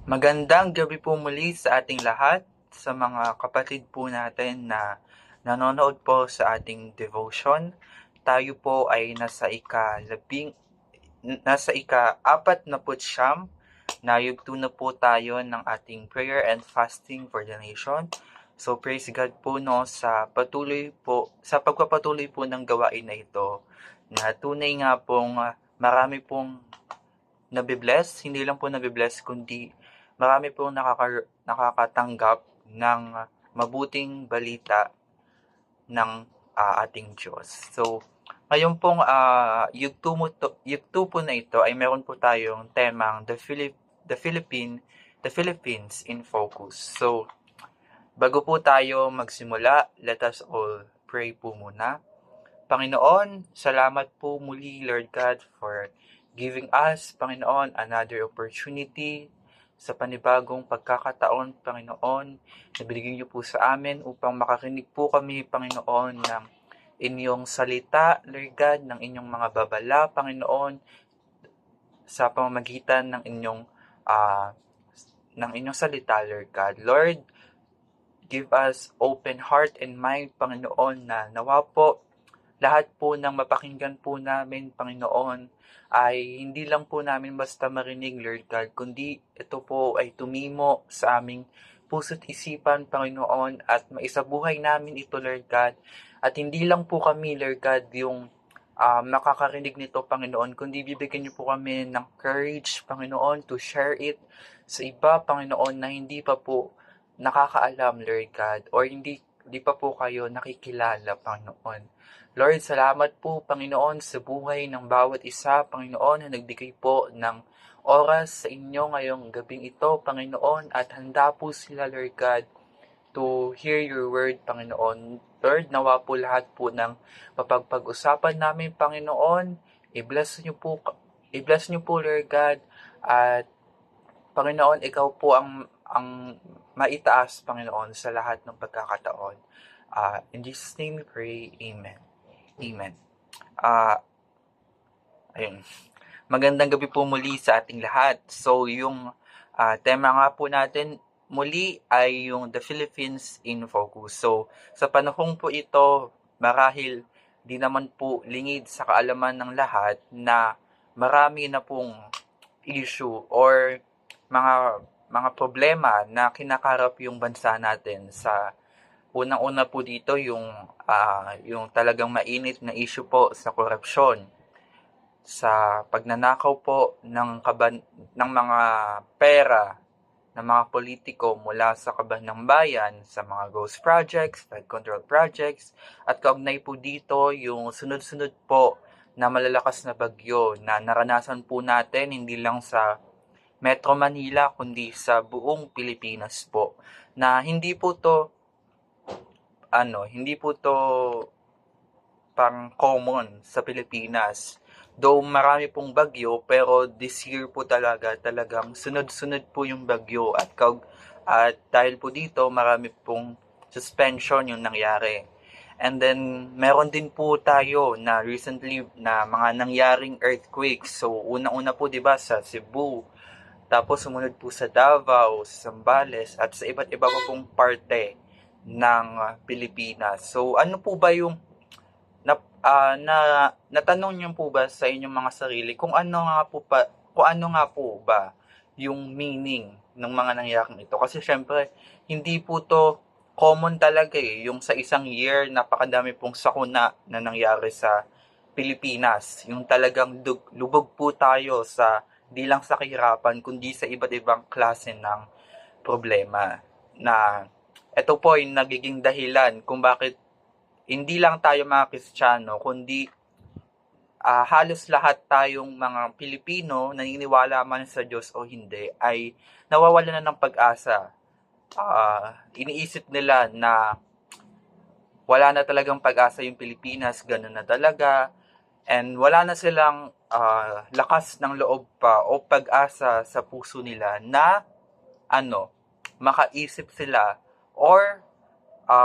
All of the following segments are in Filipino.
Magandang gabi po muli sa ating lahat, sa mga kapatid po natin na nanonood po sa ating devotion. Tayo po ay nasa ika-apat na putsyam na yugto na po tayo ng ating prayer and fasting for the nation. So praise God po no sa pagpapatuloy po ng gawain na ito na tunay nga pong marami pong nabibless, hindi lang po nabibless kundi marami pong nakakatanggap ng mabuting balita ng ating Diyos. So, ngayon pong yugto po na ito ay meron po tayong temang the Philippines in Focus. So, bago po tayo magsimula, let us all pray po muna. Panginoon, salamat po muli, Lord God, for giving us, Panginoon, another opportunity sa panibagong pagkakataon, Panginoon, na binigyan niyo po sa amin upang makarinig po kami, Panginoon, ng inyong salita, Lord God, ng inyong mga babala, Panginoon, sa pamamagitan uh, ng inyong salita, Lord God. Lord, give us open heart and mind, Panginoon, na nawa po lahat po ng mapakinggan po namin, Panginoon, ay hindi lang po namin basta marinig, Lord God, kundi ito po ay tumimo sa aming puso't isipan, Panginoon, at maisabuhay namin ito, Lord God. At hindi lang po kami, Lord God, yung nakakarinig nito, Panginoon, kundi bibigyan niyo po kami ng courage, Panginoon, to share it sa iba, Panginoon, na hindi pa po nakakaalam, Lord God, or hindi pa po kayo nakikilala, Panginoon. Lord, salamat po, Panginoon, sa buhay ng bawat isa, Panginoon, na nagbigay po ng oras sa inyo ngayong gabing ito, Panginoon, at handa po sila, Lord God, to hear your word, Panginoon. Lord, nawa po lahat po ng mapagpag-usapan namin, Panginoon, i-bless niyo po, Lord God, at Panginoon, ikaw po ang maitaas, Panginoon, sa lahat ng pagkakataon. In Jesus' name we pray, Amen. Amen. Ayun. Magandang gabi po muli sa ating lahat. So, yung tema nga po natin muli ay yung The Philippines in Focus. So, sa panahong po ito, marahil di naman po lingid sa kaalaman ng lahat na marami na pong issue or mga mga problema na kinakarap yung bansa natin. Sa unang-una po dito yung talagang mainit na issue po sa korupsyon, sa pagnanakaw po ng mga pera ng mga politiko mula sa kaban ng bayan sa mga ghost projects, flood control projects, at kaugnay po dito yung sunod-sunod po na malalakas na bagyo na naranasan po natin hindi lang sa Metro Manila kundi sa buong Pilipinas po, na hindi po to pang common sa Pilipinas. Though marami pong bagyo, pero this year po talagang sunod-sunod po yung bagyo at dahil po dito marami pong suspension yung nangyari. And then meron din po tayo na recently na mga nangyaring earthquakes. So unang-una po 'di ba sa Cebu, tapos sumunod po sa Davao, sa Zambales at sa iba't iba pa pong parte ng Pilipinas. So ano po ba yung natanong niyo po ba sa inyong mga sarili kung ano nga po ba yung meaning ng mga nangyaring ito? Kasi syempre, hindi po to common talaga yung sa isang year napakadami pong sakuna na nangyari sa Pilipinas. Yung talagang lubog po tayo sa di lang sa kahirapan kundi sa iba't ibang klase ng problema na ito po ay nagiging dahilan kung bakit hindi lang tayo mga Kristiyano, kundi halos lahat tayong mga Pilipino, naniniwala man sa Diyos o hindi, ay nawawalan na ng pag-asa. Iniisip nila na wala na talagang pag-asa yung Pilipinas, ganun na talaga, and wala na silang lakas ng loob pa o pag-asa sa puso nila na makaisip sila or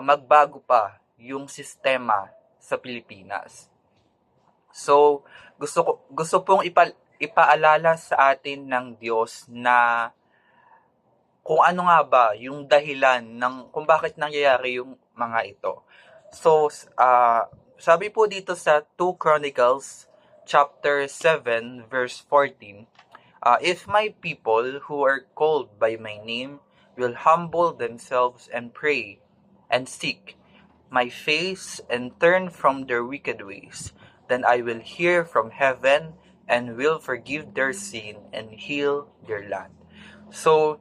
magbago pa yung sistema sa Pilipinas. So, gusto pong ipaalala sa atin ng Diyos na kung ano nga ba yung dahilan ng kung bakit nangyayari yung mga ito. So, sabi po dito sa 2 Chronicles chapter 7 verse 14, if my people who are called by my name will humble themselves and pray and seek my face and turn from their wicked ways, then I will hear from heaven and will forgive their sin and heal their land. So,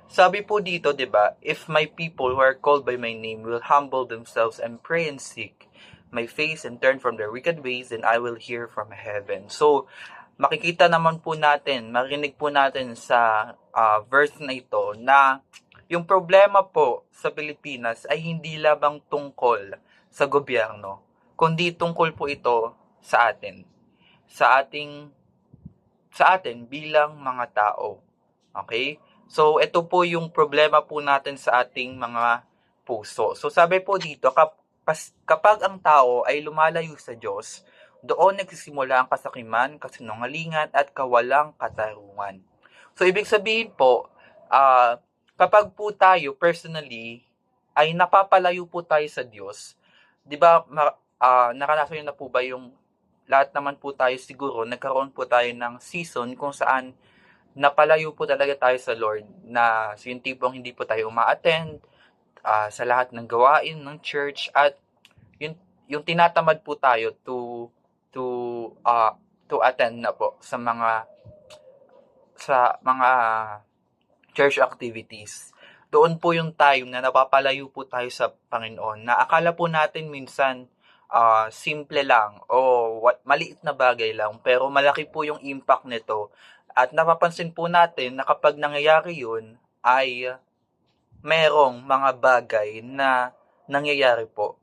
sabi po dito, 'di ba? If my people who are called by my name will humble themselves and pray and seek my face and turn from their wicked ways, then I will hear from heaven. So, makikita naman po natin, marinig po natin sa verse na ito na yung problema po sa Pilipinas ay hindi lamang tungkol sa gobyerno, kundi tungkol po ito sa atin, sa ating sa atin bilang mga tao. Okay? So, ito po yung problema po natin sa ating mga puso. So, sabi po dito, kapag ang tao ay lumalayo sa Diyos, doon nagsisimula ang kasakiman, kasinungalingan, at kawalang katarungan. So, ibig sabihin po, kapag po tayo personally ay napapalayo po tayo sa Diyos, 'di ba, naranasan niyo na po ba yung lahat naman po tayo siguro nagkaroon po tayo ng season kung saan napalayo po talaga tayo sa Lord, na yung tipong hindi po tayo uma-attend sa lahat ng gawain ng church, at yung tinatamad po tayo to attend na po sa mga church activities. Doon po yung time na napapalayo po tayo sa Panginoon, na akala po natin minsan simple lang o maliit na bagay lang, pero malaki po yung impact nito. At napapansin po natin na kapag nangyayari yun, ay merong mga bagay na nangyayari po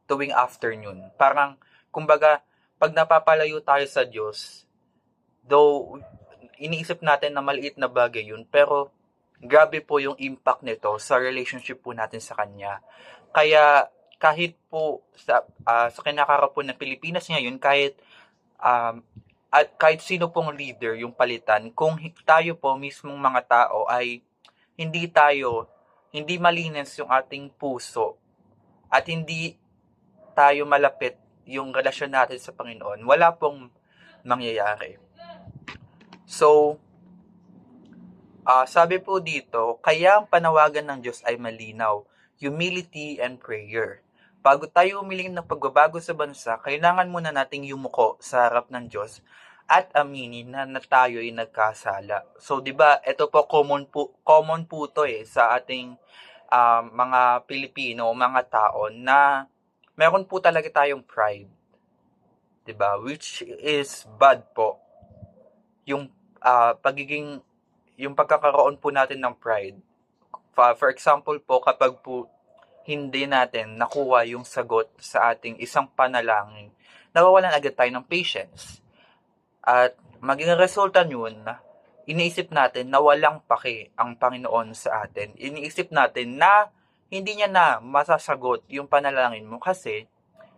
tuwing afternoon. Parang, kumbaga, pag napapalayo tayo sa Diyos, though iniisip natin na maliit na bagay yun, pero grabe po yung impact nito sa relationship po natin sa Kanya. Kaya kahit po sa kinakarap po ng Pilipinas ngayon, at kahit sino pong leader yung palitan, kung tayo po mismong mga tao ay hindi malinis yung ating puso at hindi tayo malapit yung relasyon natin sa Panginoon, wala pong mangyayari. So, sabi po dito, kaya ang panawagan ng Diyos ay malinaw, humility and prayer. Bago tayo humiling ng pagbabago sa bansa, kailangan muna nating yumuko sa harap ng Diyos at aminin na tayo ay nagkasala. So, 'di ba? Ito po common po 'to sa ating mga Pilipino, mga tao, na meron po talaga tayong pride. 'Di ba? Which is bad po. Yung yung pagkakaroon po natin ng pride. For example po, kapag po hindi natin nakuha yung sagot sa ating isang panalangin, nawawalan agad tayo ng patience. At maging resulta nun, iniisip natin na walang pake ang Panginoon sa atin. Iniisip natin na hindi niya na masasagot yung panalangin mo kasi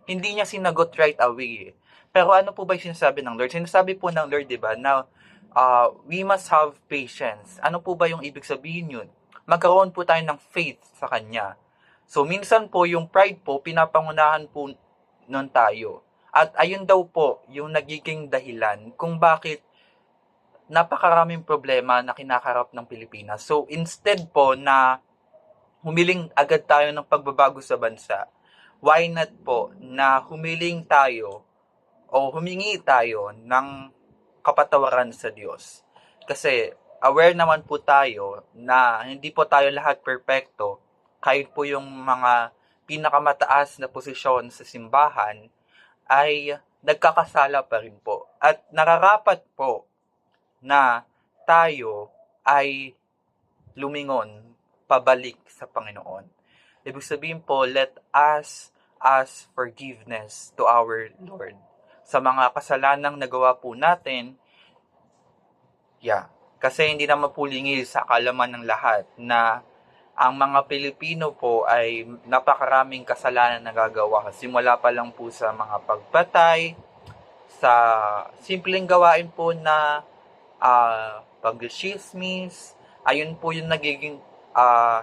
hindi niya sinagot right away. Pero ano po ba yung sinasabi ng Lord? Sinasabi po ng Lord, diba, na we must have patience. Ano po ba yung ibig sabihin yun? Magkaroon po tayo ng faith sa Kanya. So, minsan po, yung pride po, pinapangunahan po nun tayo. At ayun daw po, yung nagiging dahilan kung bakit napakaraming problema na kinakarap ng Pilipinas. So, instead po na humiling agad tayo ng pagbabago sa bansa, why not po na humiling tayo o humingi tayo ng kapatawaran sa Diyos? Kasi aware naman po tayo na hindi po tayo lahat perpekto. Kahit po yung mga pinakamataas na posisyon sa simbahan ay nagkakasala pa rin po. At nararapat po na tayo ay lumingon pabalik sa Panginoon. Ibig sabihin po, let us ask forgiveness to our Lord sa mga kasalanang nagawa po natin. Kasi hindi naman po lingid sa kalaman ng lahat na ang mga Pilipino po ay napakaraming kasalanan na nagagawa. Simula pa lang po sa mga pagpatay, sa simpleng gawain po na pag-chismis, Ayun po yung nagiging ah,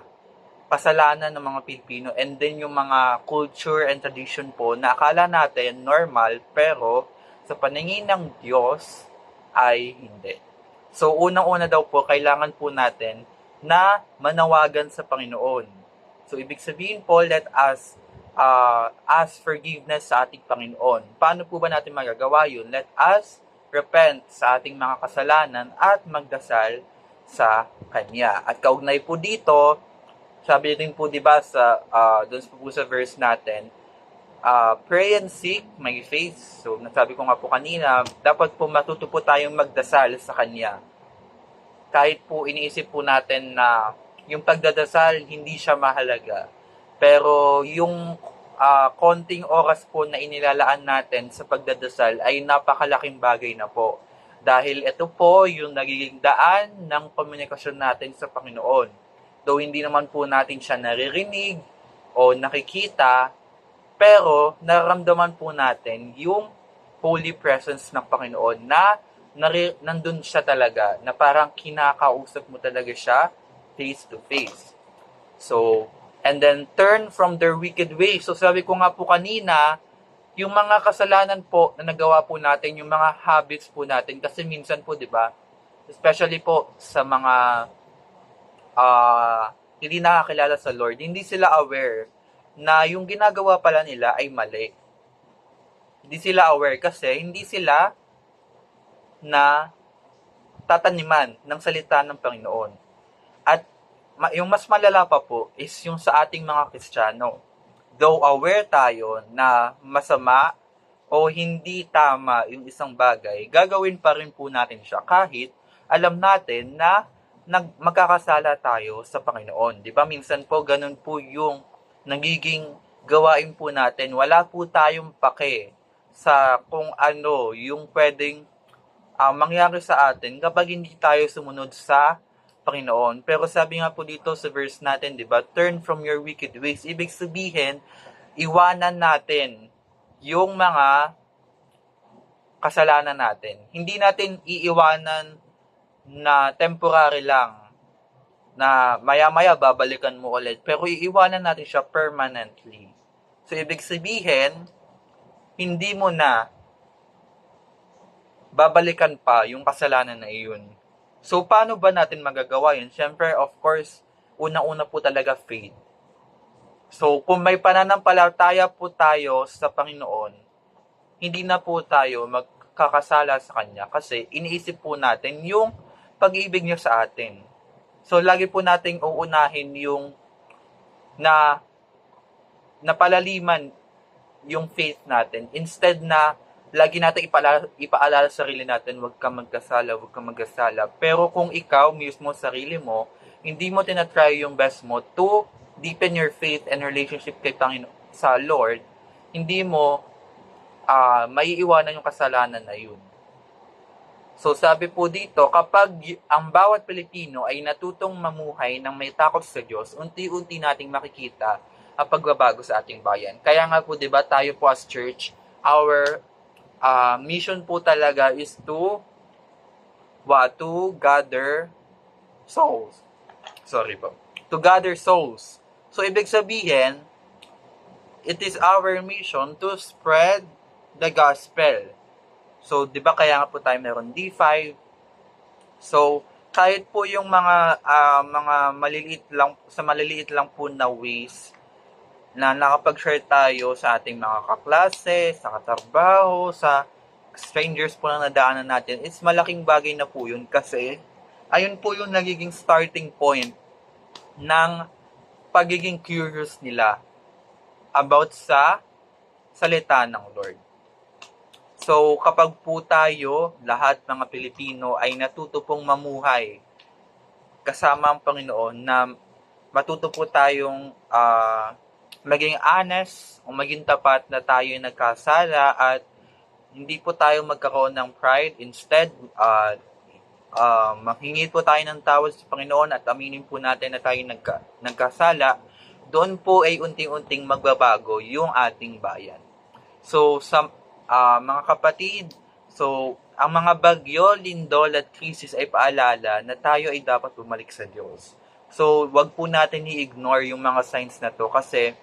kasalanan ng mga Pilipino, and then yung mga culture and tradition po na akala natin normal pero sa paningin ng Diyos ay hindi. So unang-una daw po kailangan po natin na manawagan sa Panginoon. So ibig sabihin po, let us ask forgiveness sa ating Panginoon. Paano po ba natin magagawa yun? Let us repent sa ating mga kasalanan at magdasal sa Kanya. At kaugnay po dito, sabi din po 'di ba sa doon po sa verse natin, pray and seek my face. So nasabi ko nga po kanina, dapat po matuto po tayong magdasal sa Kanya. Kahit po iniisip po natin na yung pagdadasal hindi siya mahalaga. Pero yung konting oras po na inilalaan natin sa pagdadasal ay napakalaking bagay na po. Dahil ito po yung nagiging daan ng komunikasyon natin sa Panginoon. Though hindi naman po natin siya naririnig o nakikita, pero nararamdaman po natin yung holy presence ng Panginoon na nandun siya talaga, na parang kinakausap mo talaga siya face to face. So, and then turn from their wicked ways. So sabi ko nga po kanina, yung mga kasalanan po na nagawa po natin, yung mga habits po natin, kasi minsan po, di ba, especially po sa mga hindi nakakilala sa Lord, hindi sila aware na yung ginagawa pala nila ay mali. Hindi sila aware kasi hindi sila na tataniman ng salita ng Panginoon. At yung mas malala pa po is yung sa ating mga Kristiyano. Though aware tayo na masama o hindi tama yung isang bagay, gagawin pa rin po natin siya kahit alam natin na magkakasala tayo sa Panginoon. Di ba? Minsan po, ganun po yung nagiging gawain po natin. Wala po tayong pake sa kung ano yung pwedeng mangyari sa atin kapag hindi tayo sumunod sa Panginoon. Pero sabi nga po dito sa verse natin, di ba? Turn from your wicked ways. Ibig sabihin, iwanan natin yung mga kasalanan natin. Hindi natin iiwanan na temporary lang, na maya-maya babalikan mo ulit, pero iiwanan natin siya permanently. So, ibig sabihin, hindi mo na babalikan pa yung kasalanan na iyon. So, paano ba natin magagawa yun? Siyempre, of course, unang-una po talaga faith. So, kung may pananampalataya po tayo sa Panginoon, hindi na po tayo magkakasala sa Kanya kasi iniisip po natin yung pag-ibig niya sa atin. So, lagi po nating uunahin yung napalaliman yung faith natin. Instead na lagi natin ipaalala sa sarili natin, huwag kang magkasala. Pero kung ikaw mismo, sarili mo, hindi mo tinatry yung best mo to deepen your faith and relationship kay Panginoon sa Lord, hindi mo maiiwanan yung kasalanan na yun. So sabi po dito, kapag ang bawat Pilipino ay natutong mamuhay ng may takot sa Diyos, unti-unti nating makikita ang pagbabago sa ating bayan. Kaya nga po, 'di ba, tayo po as church, our mission po talaga is to gather souls. To gather souls. So ibig sabihin, it is our mission to spread the gospel. So, 'di ba kaya nga po tayo meron D5. So, kahit po yung mga maliliit lang po na ways na nakapag-share tayo sa ating mga kaklase, sa katrabaho, sa strangers po na nadaanan natin, it's malaking bagay na po yun kasi ayun po yung nagiging starting point ng pagiging curious nila about sa salita ng Lord. So, kapag po tayo, lahat mga Pilipino, ay natuto pong mamuhay kasama ang Panginoon, na matuto po tayong maging honest o maging tapat na tayo ay nagkasala at hindi po tayo magkaroon ng pride. Instead, manghingi po tayo ng tawad sa Panginoon at aminin po natin na tayo nagkasala. Doon po ay unting-unting magbabago yung ating bayan. So, sa mga kapatid, so ang mga bagyo, lindol at krisis ay paalala na tayo ay dapat bumalik sa Diyos. So, wag po natin i-ignore yung mga signs na to kasi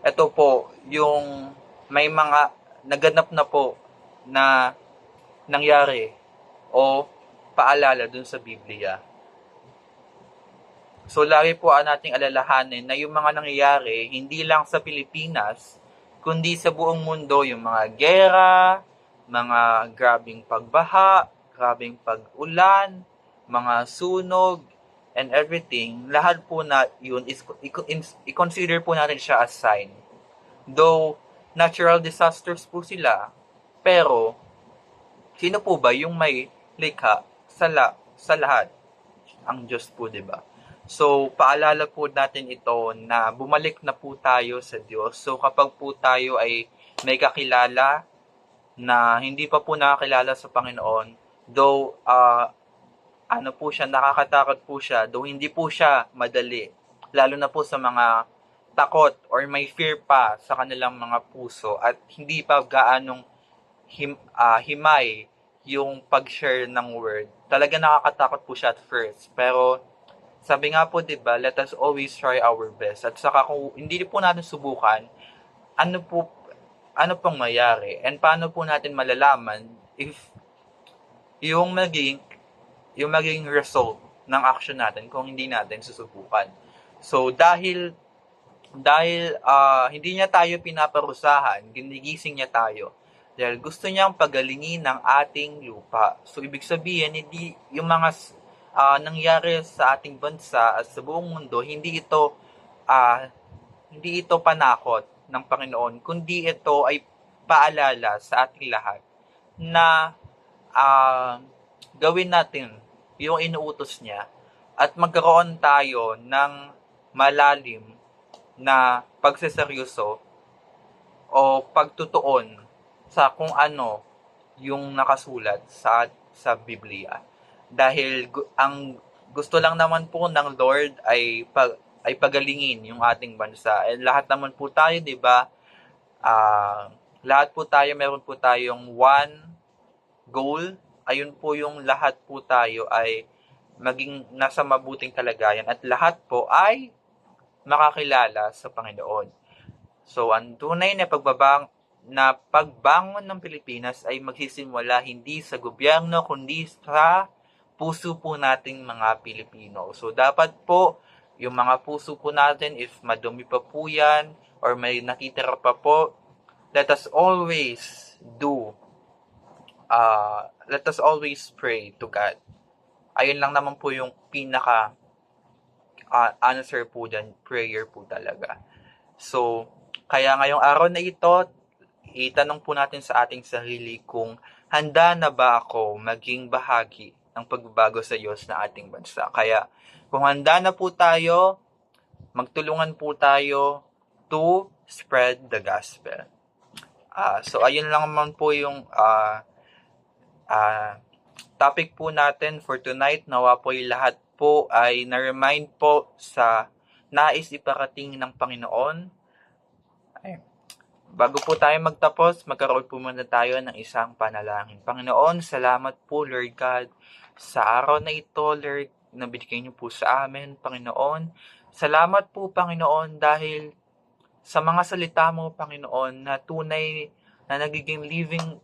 ito po, yung may mga naganap na po na nangyari o paalala dun sa Biblia. So, lagi po nating alalahanin na yung mga nangyayari, hindi lang sa Pilipinas, kundi sa buong mundo, yung mga gera, mga grabing pagbaha, grabing pag-ulan, mga sunog, and everything, lahat po na yun is i-consider po natin siya as sign. Though natural disasters po sila, pero sino po ba yung may likha sa lahat? Ang Diyos po, 'di ba? So, paalala po natin ito na bumalik na po tayo sa Diyos. So, kapag po tayo ay may kakilala na hindi pa po nakakilala sa Panginoon, though ano po siya, nakakatakot po siya, though hindi po siya madali, lalo na po sa mga takot or may fear pa sa kanilang mga puso at hindi pa gaanong himay yung pag-share ng word. Talaga nakakatakot po siya at first. Pero sabi nga po, 'di ba, let us always try our best. At saka kung hindi po natin subukan, ano po ano pong mayari? And paano po natin malalaman if yung magiging result ng action natin kung hindi natin susubukan? So dahil hindi niya tayo pinaparusahan, ginigising niya tayo. Dahil gusto niyang pagalingin ng ating lupa. So, ibig sabihin, hindi yung mga nangyari sa ating bansa at sa buong mundo, hindi ito panakot ng Panginoon, kundi ito ay paalala sa ating lahat na gawin natin yung inuutos niya at magkaroon tayo ng malalim na pagseseryoso o pagtutuon sa kung ano yung nakasulat sa Biblia. Dahil ang gusto lang naman po ng Lord ay pagalingin yung ating bansa. And lahat naman po tayo, 'di ba? Lahat po tayo, meron po tayong one goal. Ayun po yung lahat po tayo ay maging nasa mabuting kalagayan at lahat po ay makakilala sa Panginoon. So, ang tunay na pagbangon ng Pilipinas ay magsisimula hindi sa gobyerno kundi sa puso po nating mga Pilipino. So, dapat po yung mga puso po natin, if madumi pa po yan or may nakitira pa po, let us always pray to God. Ayun lang naman po yung pinaka answer po dyan, prayer po talaga. So, kaya ngayong araw na ito, itanong po natin sa ating sarili kung handa na ba ako maging bahagi ng pagbabago sa Diyos na ating bansa. Kaya kung handa na po tayo, magtulungan po tayo to spread the gospel. So ayun lang naman po yung topic po natin for tonight. Nawa po yung lahat po ay na-remind po sa nais iparating ng Panginoon. Bago po tayo magtapos, magkaroon po muna tayo ng isang panalangin. Panginoon, salamat po, Lord God, sa araw na ito, Lord, na binigay niyo po sa amin, Panginoon. Salamat po, Panginoon, dahil sa mga salita mo, Panginoon, na tunay na nagiging living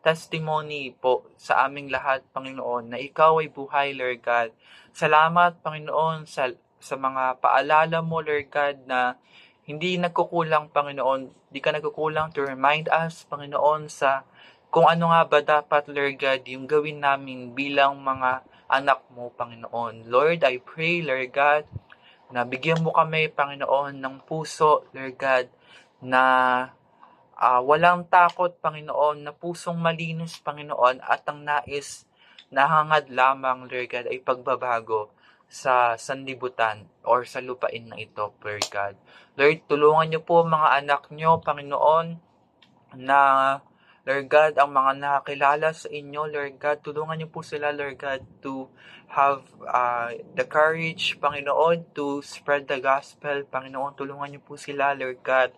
testimony po sa aming lahat, Panginoon, na ikaw ay buhay, Lord God. Salamat, Panginoon, sa mga paalala mo, Lord God, na hindi nagkukulang, Panginoon. Hindi ka nagkukulang to remind us, Panginoon, sa kung ano nga ba dapat, Lord God, yung gawin namin bilang mga anak mo, Panginoon. Lord, I pray, Lord God, na bigyan mo kami, Panginoon, ng puso, Lord God, na walang takot, Panginoon, na pusong malinis, Panginoon, at ang nais na hangad lamang, Lord God, ay pagbabago sa sanlibutan or sa lupain na ito, Lord God. Lord, tulungan niyo po mga anak niyo, Panginoon, na Lord God, ang mga nakakilala sa inyo, Lord God, tulungan niyo po sila, Lord God, to have the courage, Panginoon, to spread the gospel. Panginoon, tulungan niyo po sila, Lord God,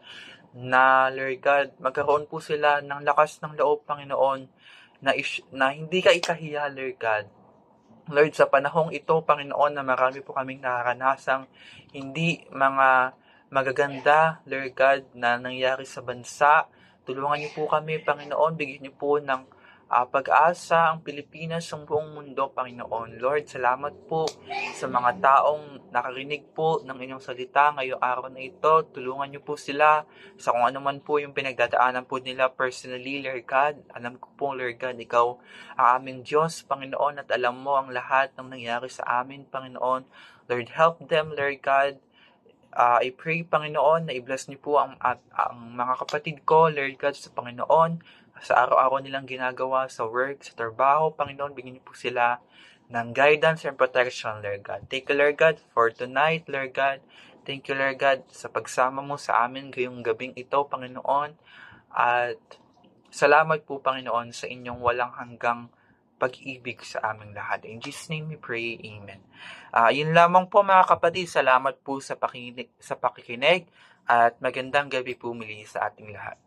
na, Lord God, magkaroon po sila ng lakas ng loob, Panginoon, na hindi ka ikahiya, Lord God. Lord, sa panahong ito, Panginoon, na marami po kaming nakakanasang hindi mga magaganda, Lord God, na nangyari sa bansa. Tulungan niyo po kami, Panginoon, bigyan niyo po ng pag-asa ang Pilipinas, ang buong mundo, Panginoon. Lord, salamat po sa mga taong nakarinig po ng inyong salita ngayong araw na ito. Tulungan niyo po sila sa kung ano man po yung pinagdadaanan po nila personally, Lord God. Alam ko po, Lord God, ikaw ang aming Diyos, Panginoon, at alam mo ang lahat ng nangyari sa amin, Panginoon. Lord, help them, Lord God. I pray, Panginoon, na i-bless niyo po ang mga kapatid ko, Lord God, sa Panginoon, sa araw-araw nilang ginagawa sa work, sa trabaho, Panginoon, bigyan niyo po sila ng guidance and protection, Lord God. Thank you, Lord God, for tonight, Lord God. Thank you, Lord God, sa pagsama mo sa amin ngayong gabing ito, Panginoon. At salamat po, Panginoon, sa inyong walang hanggang pag-ibig sa aming lahat. In Jesus' name we pray, Amen. Yun lamang po mga kapatid, salamat po sa pakikinig at magandang gabi po muli sa ating lahat.